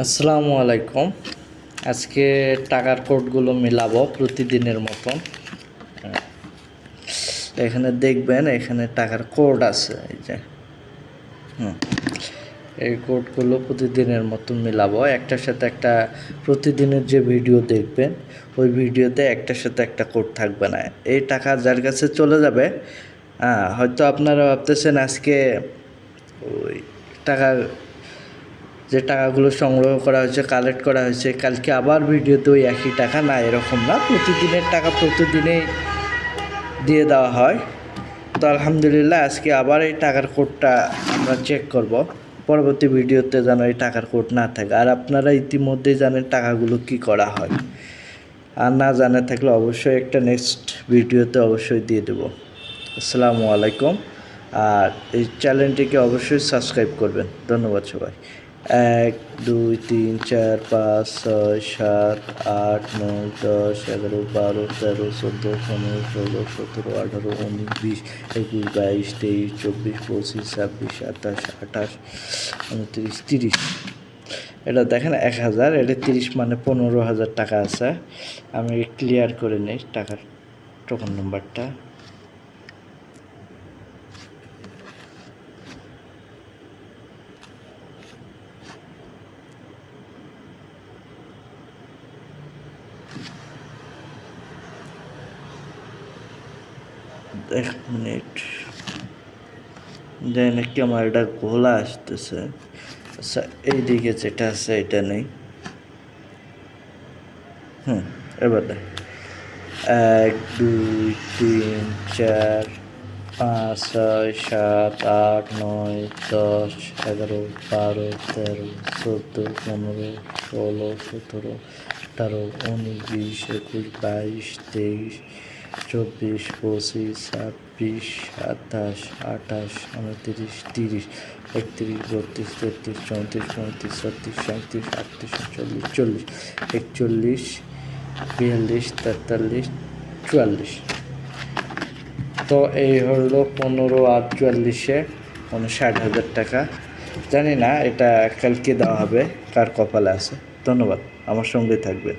আসসালামু আলাইকুম। আজকে টাকার কোডগুলো মিলাবো প্রতিদিনের মতন। এখানে দেখবেন, এখানে টাকার কোড আছে, এই যে এই কোডগুলো প্রতিদিনের মতন মিলাবো একটার সাথে একটা। প্রতিদিনের যে ভিডিও দেখবেন ওই ভিডিওতে একটার সাথে একটা কোড থাকবে না। এই টাকা যার কাছে চলে যাবে, হয়তো আপনারা ভাবতেছেন আজকে ওই টাকার যে টাকাগুলো সংগ্রহ করা হয়েছে, কালেক্ট করা হয়েছে, কালকে আবার ভিডিওতে ওই একই টাকা, না, এরকম না। প্রতিদিনের টাকা প্রতিদিনেই দিয়ে দেওয়া হয়। তো আলহামদুলিল্লাহ, আজকে আবার এই টাকার কোডটা আমরা চেক করব, পরবর্তী ভিডিওতে যেন এই টাকার কোড না থাকে। আর আপনারা ইতিমধ্যেই জানেন টাকাগুলো কি করা হয়, আর না জানা থাকলে অবশ্যই একটা নেক্সট ভিডিওতে অবশ্যই দিয়ে দেব। আসসালামু আলাইকুম। আর এই চ্যানেলটিকে অবশ্যই সাবস্ক্রাইব করবেন। ধন্যবাদ সবাই। 1 2 3 4 5 6 7 8 9 10 11 12 13 14 15 16 17 18 19 20 21 22 23 24 25 26 27 28 29 30। এটা দেখেন 1000, এটা 30 মানে 15,000 টাকা আছে। আমি ক্লিয়ার করে নিই টাকার টোকন নাম্বারটা। এক মিনিট, দেন ক্যামেরাটা ঘোলা আসতেছে। আচ্ছা, এইদিকে যেটা আছে এটা নেই। এবার দেখ, 1 2 3 4 5 6 7 8 9 10 11 12 13 14 15 16 17 18 19 20 21 22 23 24 25 26 27 28 29 30 31 32 33 34 35 36 37 38 39 40 41 42 43 44। তো এই হলো 15 আর 44-এ 59,000 টাকা। জানি না এটা কালকে দেওয়া হবে, কার কপালে আছে। ধন্যবাদ, আমার সঙ্গে থাকবেন।